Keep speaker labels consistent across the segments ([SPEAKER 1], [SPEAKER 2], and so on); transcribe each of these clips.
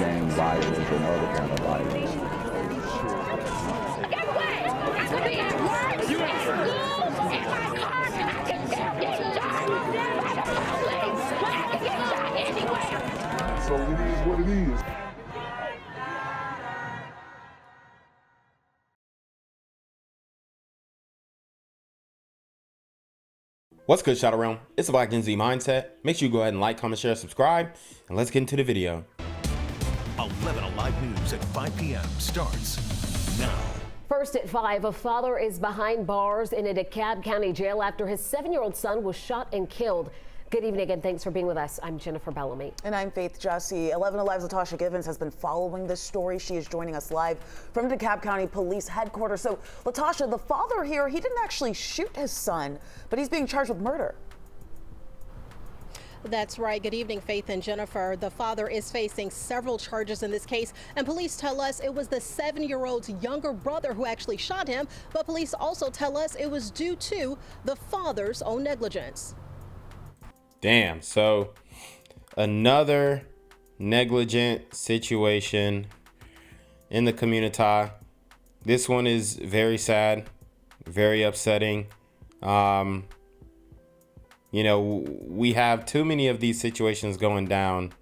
[SPEAKER 1] gang violence and other kind of violence.
[SPEAKER 2] Get away! I could be at work, at school, in my car, and I can still get shot by the police. But I can get shot anywhere.
[SPEAKER 1] So it is what it is.
[SPEAKER 3] What's good, Shadow Realm? It's the Black Gen Z Mindset. Make sure you go ahead and like, comment, share, subscribe, and let's get into the video.
[SPEAKER 4] 11 Alive News at 5 p.m. starts now.
[SPEAKER 5] First at 5, a father is behind bars in a DeKalb County jail after his 7-year-old son was shot and killed. Good evening and thanks for being with us. I'm Jennifer Bellamy.
[SPEAKER 6] And I'm Faith Jesse. 11 Alive's Latasha Givens has been following this story. She is joining us live from DeKalb County Police Headquarters. So, Latasha, the father here, he didn't actually shoot his son, but he's being charged with murder.
[SPEAKER 7] That's right. Good evening, Faith and Jennifer. The father is facing several charges in this case, and police tell us it was the 7-year-old's younger brother who actually shot him, but police also tell us it was due to the father's own negligence.
[SPEAKER 3] Damn, so another negligent situation in the community. This one is very sad, very upsetting. You know, we have too many of these situations going down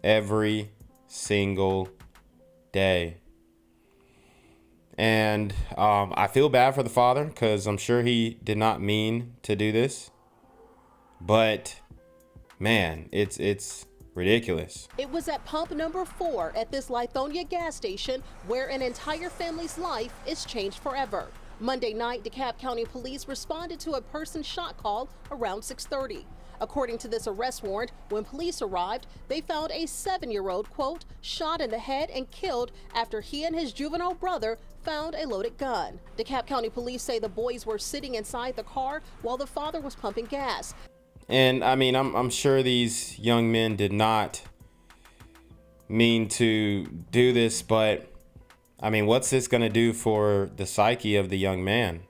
[SPEAKER 3] every single day. And I feel bad for the father because I'm sure he did not mean to do this. But man, it's ridiculous.
[SPEAKER 7] It was at pump number 4 at this Lithonia gas station where an entire family's life is changed forever. Monday night, DeKalb County Police responded to a person shot call around 6:30. According to this arrest warrant, when police arrived, they found a 7-year-old, quote, shot in the head and killed after he and his juvenile brother found a loaded gun. DeKalb County Police say the boys were sitting inside the car while the father was pumping gas.
[SPEAKER 3] And I mean, I'm sure these young men did not mean to do this, but I mean, what's this going to do for the psyche of the young man?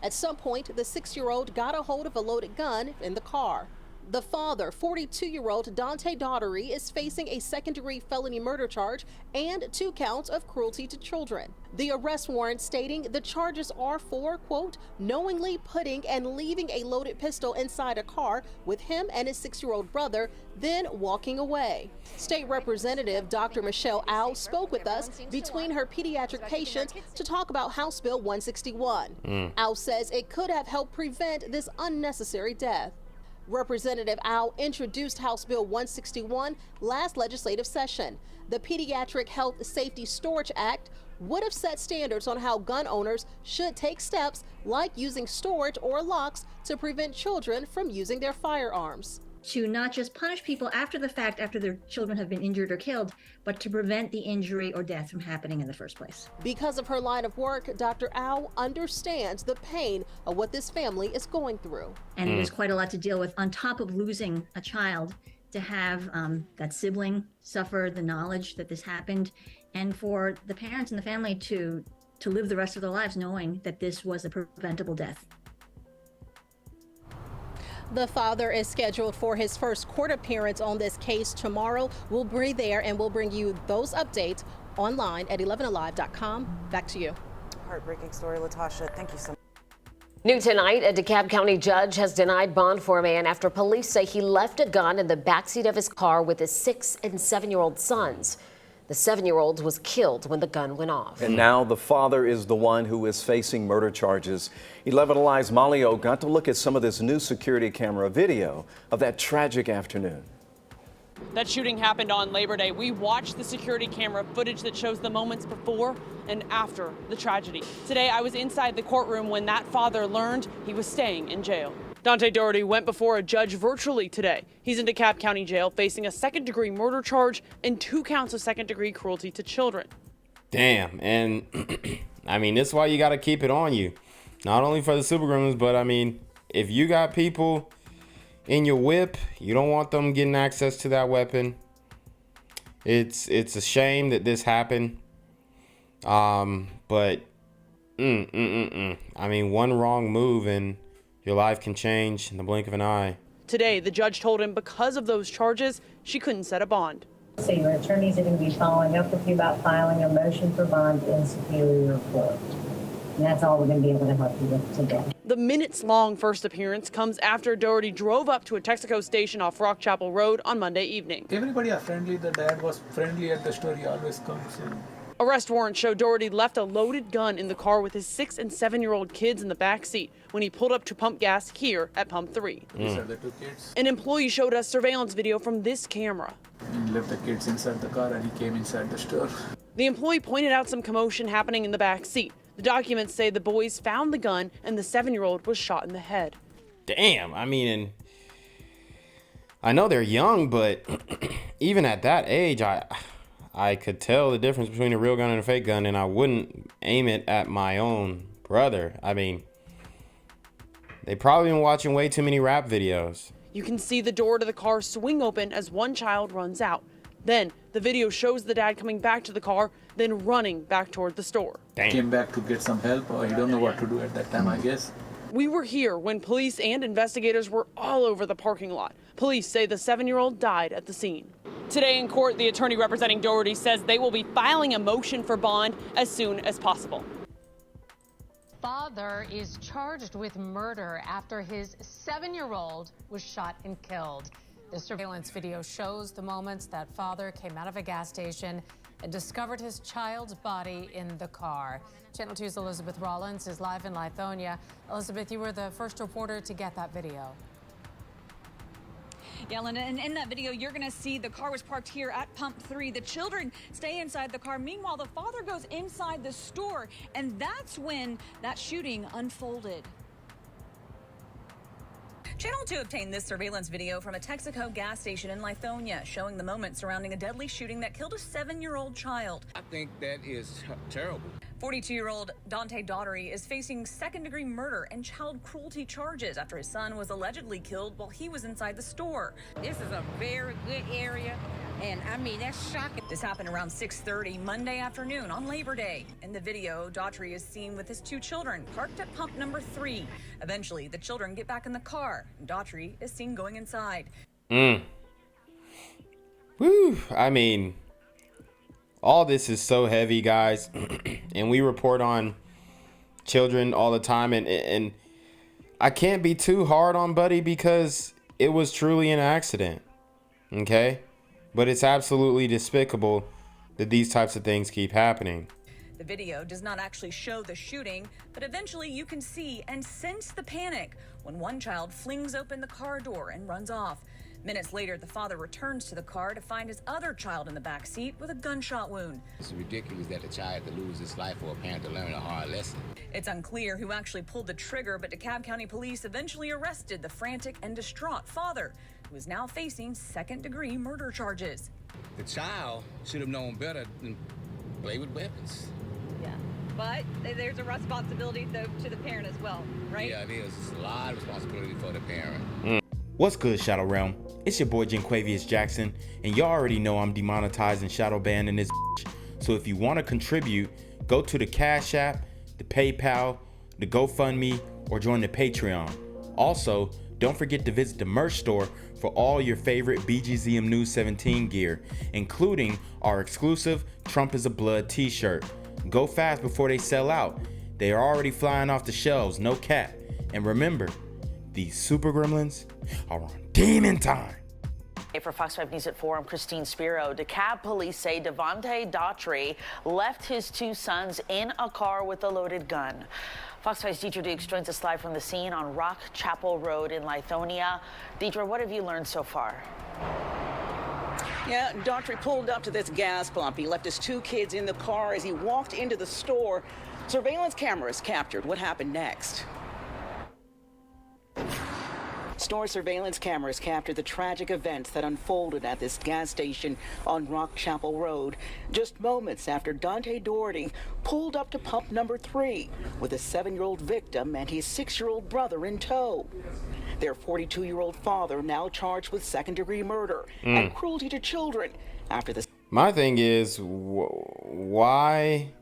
[SPEAKER 7] At some point, the 6-year-old got a hold of a loaded gun in the car. The father, 42-year-old Dante Daugherty, is facing a second-degree felony murder charge and 2 counts of cruelty to children. The arrest warrant stating the charges are for, quote, knowingly putting and leaving a loaded pistol inside a car with him and his 6-year-old brother, then walking away. State Representative Dr. Michelle Au spoke with us between her pediatric patients to talk about House Bill 161. Au says it could have helped prevent this unnecessary death. Representative Au introduced House Bill 161 last legislative session. The Pediatric Health Safety Storage Act would have set standards on how gun owners should take steps like using storage or locks to prevent children from using their firearms.
[SPEAKER 8] To not just punish people after the fact, after their children have been injured or killed, but to prevent the injury or death from happening in the first place.
[SPEAKER 7] Because of her line of work, Dr. Au understands the pain of what this family is going through.
[SPEAKER 8] And it is quite a lot to deal with. On top of losing a child, to have that sibling suffer the knowledge that this happened, and for the parents and the family to live the rest of their lives knowing that this was a preventable death.
[SPEAKER 7] The father is scheduled for his first court appearance on this case tomorrow. We'll be there and we'll bring you those updates online at 11alive.com. Back to you.
[SPEAKER 6] Heartbreaking story, Latasha. Thank you so much.
[SPEAKER 5] New tonight, a DeKalb County judge has denied bond for a man after police say he left a gun in the backseat of his car with his 6- and 7-year-old sons. The 7-year-old was killed when the gun went off.
[SPEAKER 9] And now the father is the one who is facing murder charges. 11 Alive's Molly O got to look at some of this new security camera video of that tragic afternoon.
[SPEAKER 10] That shooting happened on Labor Day. We watched the security camera footage that shows the moments before and after the tragedy. Today, I was inside the courtroom when that father learned he was staying in jail. Dante Daugherty went before a judge virtually today. He's in DeKalb County Jail facing a second-degree murder charge and 2 counts of second-degree cruelty to children.
[SPEAKER 3] Damn, and I mean, this is why you got to keep it on you. Not only for the super criminals, but I mean, if you got people in your whip, you don't want them getting access to that weapon. It's a shame that this happened. But I mean, one wrong move and your life can change in the blink of an eye.
[SPEAKER 10] Today, the judge told him because of those charges, she couldn't set a bond.
[SPEAKER 11] So your attorneys are going to be following up with you about filing a motion for bond in Superior Court. And that's all we're going to be able to help you with today.
[SPEAKER 10] The minutes-long first appearance comes after Daugherty drove up to a Texaco station off Rock Chapel Road on Monday evening.
[SPEAKER 12] Everybody are friendly. The dad was friendly at the store. He always comes in.
[SPEAKER 10] Arrest warrants show Daugherty left a loaded gun in the car with his 6- and 7-year-old kids in the back seat when he pulled up to pump gas here at Pump 3.
[SPEAKER 12] These are the 2 kids.
[SPEAKER 10] An employee showed us surveillance video from this camera.
[SPEAKER 12] He left the kids inside the car and he came inside the store.
[SPEAKER 10] The employee pointed out some commotion happening in the back seat. The documents say the boys found the gun and the 7-year-old was shot in the head.
[SPEAKER 3] Damn, I mean, and I know they're young, but even at that age, I could tell the difference between a real gun and a fake gun, and I wouldn't aim it at my own brother. I mean, they probably been watching way too many rap videos.
[SPEAKER 10] You can see the door to the car swing open as one child runs out. Then the video shows the dad coming back to the car, then running back toward the store.
[SPEAKER 3] Damn.
[SPEAKER 12] Came back to get some help, or he don't know what to do at that time, I guess.
[SPEAKER 10] We were here when police and investigators were all over the parking lot. Police say the 7-year-old died at the scene. Today in court, the attorney representing Daugherty says they will be filing a motion for bond as soon as possible.
[SPEAKER 13] Father is charged with murder after his 7-year-old was shot and killed. The surveillance video shows the moments that father came out of a gas station and discovered his child's body in the car. Channel 2's Elizabeth Rollins is live in Lithonia. Elizabeth, you were the first reporter to get that video.
[SPEAKER 14] Yeah, Linda, and in that video, you're going to see the car was parked here at Pump 3. The children stay inside the car. Meanwhile, the father goes inside the store, and that's when that shooting unfolded. Channel 2 obtained this surveillance video from a Texaco gas station in Lithonia, showing the moments surrounding a deadly shooting that killed a 7-year-old child.
[SPEAKER 15] I think that is terrible.
[SPEAKER 14] 42-year-old Dante Daugherty is facing second-degree murder and child cruelty charges after his son was allegedly killed while he was inside the store.
[SPEAKER 16] This is a very good area, and I mean, that's shocking.
[SPEAKER 14] This happened around 6:30 Monday afternoon on Labor Day. In the video, Daugherty is seen with his 2 children parked at pump number 3. Eventually, the children get back in the car, and Daugherty is seen going inside.
[SPEAKER 3] Woo, I mean, all this is so heavy, guys, and we report on children all the time, and I can't be too hard on Buddy because it was truly an accident, okay? But it's absolutely despicable that these types of things keep happening.
[SPEAKER 14] The video does not actually show the shooting, but eventually you can see and sense the panic when one child flings open the car door and runs off. Minutes later, the father returns to the car to find his other child in the back seat with a gunshot wound.
[SPEAKER 15] It's ridiculous that a child to lose his life or a parent to learn a hard lesson.
[SPEAKER 14] It's unclear who actually pulled the trigger, but DeKalb County Police eventually arrested the frantic and distraught father, who is now facing second-degree murder charges.
[SPEAKER 15] The child should have known better than play with weapons.
[SPEAKER 14] Yeah, but there's a responsibility, though, to the parent as well, right?
[SPEAKER 15] Yeah, it is. It's a lot of responsibility for the parent.
[SPEAKER 17] What's good, Shadow Realm? It's your boy Jenquavius Jackson, and y'all already know I'm demonetized and shadow banned in this bitch. So if you want to contribute, go to the Cash App, the PayPal, the GoFundMe, or join the Patreon. Also, don't forget to visit the merch store for all your favorite BGZM News 17 gear, including our exclusive Trump is a Blood t-shirt. Go fast before they sell out. They are already flying off the shelves, no cap. And remember, these super gremlins are on demon time.
[SPEAKER 18] For Fox 5 News at 4, I'm Christine Spiro. DeKalb police say Dante Daugherty left his 2 sons in a car with a loaded gun. Fox 5's Deidre Dukes joins us live from the scene on Rock Chapel Road in Lithonia. Deidre, what have you learned so far?
[SPEAKER 19] Yeah, Daugherty pulled up to this gas pump. He left his 2 kids in the car as he walked into the store. Surveillance cameras captured what happened next. Store surveillance cameras captured the tragic events that unfolded at this gas station on Rock Chapel Road just moments after Dante Daugherty pulled up to pump number 3 with a 7-year-old victim and his 6-year-old brother in tow. Their 42-year-old father now charged with second-degree murder and cruelty to children after this.
[SPEAKER 3] My thing is, why?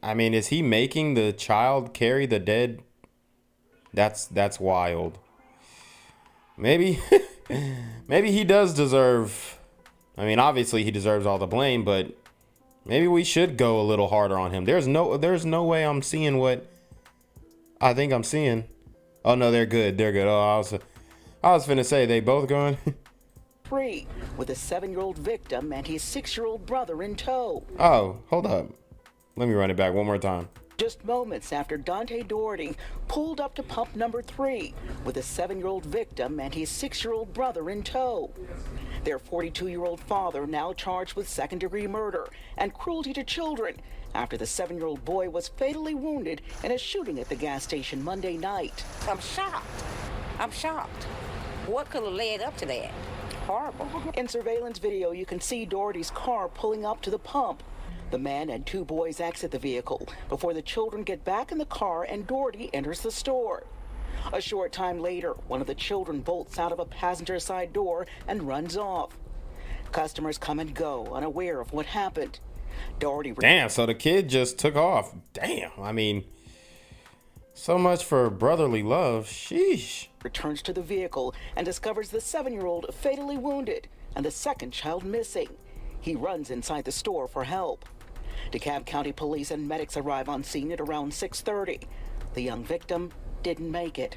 [SPEAKER 3] I mean, is he making the child carry the dead? That's wild. Maybe he does deserve I mean, obviously he deserves all the blame, but maybe we should go a little harder on him. There's no way I'm seeing what I think I'm seeing. Oh no, they're good. They're good. Oh, I was finna say they both going.
[SPEAKER 19] Free with a 7-year-old victim and his 6-year-old brother in tow.
[SPEAKER 3] Oh, hold up. Let me run it back one more time.
[SPEAKER 19] Just moments after Dante Daugherty pulled up to pump number 3 with a 7-year-old victim and his 6-year-old brother in tow. Their 42-year-old father now charged with second-degree murder and cruelty to children after the 7-year-old boy was fatally wounded in a shooting at the gas station Monday night.
[SPEAKER 16] I'm shocked. I'm shocked. What could have led up to that? Horrible.
[SPEAKER 19] In surveillance video, you can see Daugherty's car pulling up to the pump. The man and 2 boys exit the vehicle before the children get back in the car and Daugherty enters the store. A short time later, one of the children bolts out of a passenger side door and runs off. Customers come and go, unaware of what happened. Daugherty.
[SPEAKER 3] Damn, so the kid just took off. Damn, I mean, so much for brotherly love. Sheesh.
[SPEAKER 19] Returns to the vehicle and discovers the 7-year-old fatally wounded and the second child missing. He runs inside the store for help. DeKalb County Police and medics arrive on scene at around 6:30. The young victim didn't make it.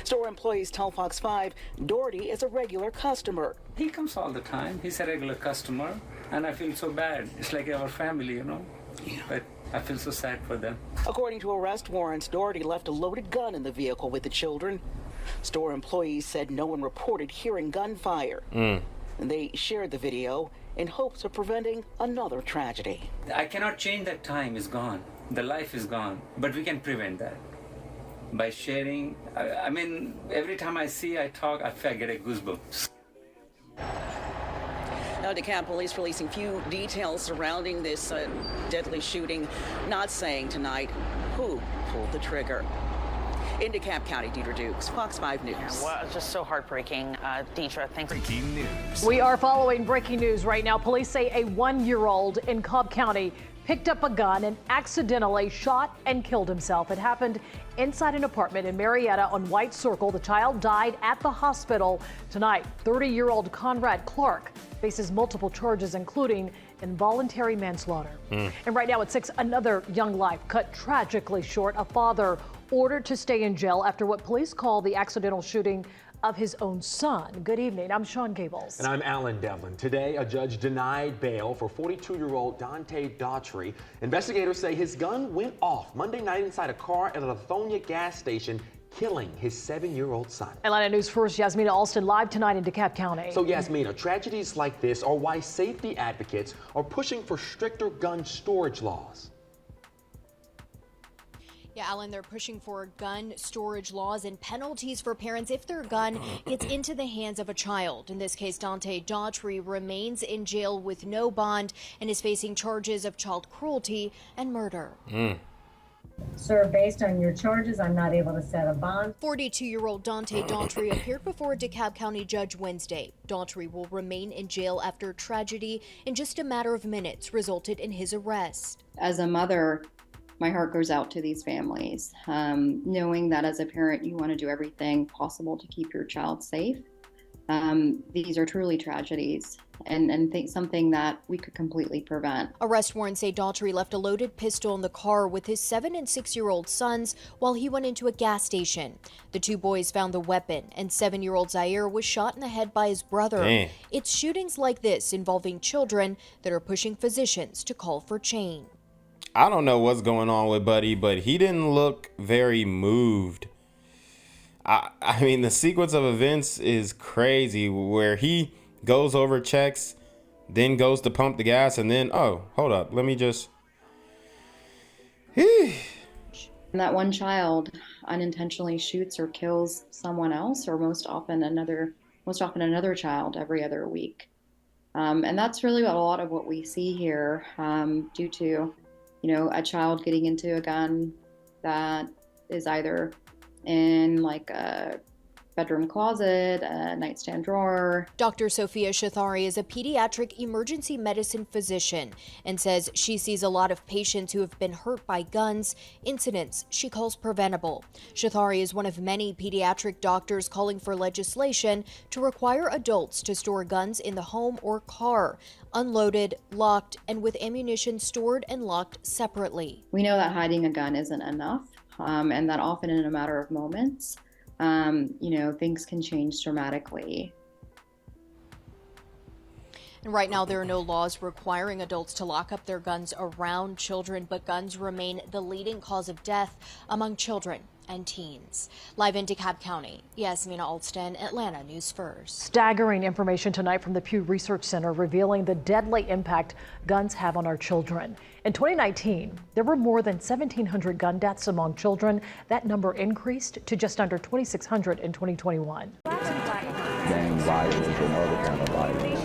[SPEAKER 19] Store employees tell Fox 5 Daugherty is a regular customer.
[SPEAKER 12] He comes all the time. He's a regular customer, and I feel so bad. It's like our family, you know. Yeah. But I feel so sad for them.
[SPEAKER 19] According to arrest warrants, Daugherty left a loaded gun in the vehicle with the children. Store employees said no one reported hearing gunfire. And they shared the video in hopes of preventing another tragedy.
[SPEAKER 12] I cannot change that. Time is gone. The life is gone. But we can prevent that by sharing. I mean, every time I talk, I get a goosebumps.
[SPEAKER 19] Now, DeKalb police releasing few details surrounding this deadly shooting, not saying tonight who pulled the trigger. In DeKalb County, Deidre Dukes, Fox 5 News.
[SPEAKER 18] Yeah, well, it's just so heartbreaking. Deidre, thanks.
[SPEAKER 4] Breaking news.
[SPEAKER 20] We are following breaking news right now. Police say a 1-year-old in Cobb County picked up a gun and accidentally shot and killed himself. It happened inside an apartment in Marietta on White Circle. The child died at the hospital tonight. 30-year-old Conrad Clark faces multiple charges, including involuntary manslaughter. And right now at 6, another young life cut tragically short. A father ordered to stay in jail after what police call the accidental shooting of his own son. Good evening. I'm Sean Gables.
[SPEAKER 21] And I'm Alan Devlin. Today, a judge denied bail for 42-year-old Dante Daugherty. Investigators say his gun went off Monday night inside a car at a Lithonia gas station, killing his 7-year-old son.
[SPEAKER 20] Atlanta News First, Yasmina Alston live tonight in DeKalb County.
[SPEAKER 21] So Yasmina, tragedies like this are why safety advocates are pushing for stricter gun storage laws.
[SPEAKER 22] Yeah, Alan, they're pushing for gun storage laws and penalties for parents if their gun gets into the hands of a child. In this case, Dante Daugherty remains in jail with no bond and is facing charges of child cruelty and murder.
[SPEAKER 11] Sir, based on your charges, I'm not able to set a bond.
[SPEAKER 22] 42-year-old Dante Daugherty appeared before a DeKalb County judge Wednesday. Daugherty will remain in jail after tragedy in just a matter of minutes resulted in his arrest.
[SPEAKER 23] As a mother, my heart goes out to these families, knowing that as a parent, you want to do everything possible to keep your child safe. These are truly tragedies and think something that we could completely prevent.
[SPEAKER 22] Arrest warrants say Daugherty left a loaded pistol in the car with his 7- and 6-year-old sons while he went into a gas station. The 2 boys found the weapon, and 7-year-old Zaire was shot in the head by his brother.
[SPEAKER 3] Dang.
[SPEAKER 22] It's shootings like this involving children that are pushing physicians to call for change.
[SPEAKER 3] I don't know what's going on with Buddy, but he didn't look very moved. I mean, the sequence of events is crazy, where he goes over, checks, then goes to pump the gas, and then, oh, hold up, let me just...
[SPEAKER 23] And that one child unintentionally shoots or kills someone else, or most often another child every other week. And that's really a lot of what we see here, due to a child getting into a gun that is either in like a bedroom closet, a nightstand drawer.
[SPEAKER 22] Dr. Sophia Shathari is a pediatric emergency medicine physician and says she sees a lot of patients who have been hurt by guns, incidents she calls preventable. Shathari is one of many pediatric doctors calling for legislation to require adults to store guns in the home or car, unloaded, locked, and with ammunition stored and locked separately.
[SPEAKER 23] We know that hiding a gun isn't enough, and that often in a matter of moments, things can change dramatically.
[SPEAKER 22] And right now, there are no laws requiring adults to lock up their guns around children, but guns remain the leading cause of death among children and teens. Live in DeKalb County, Yasmina Alston, Atlanta News First.
[SPEAKER 20] Staggering information tonight from the Pew Research Center revealing the deadly impact guns have on our children. In 2019, there were more than 1,700 gun deaths among children. That number increased to just under 2,600 in 2021.
[SPEAKER 1] Gang violence and other kind of violence.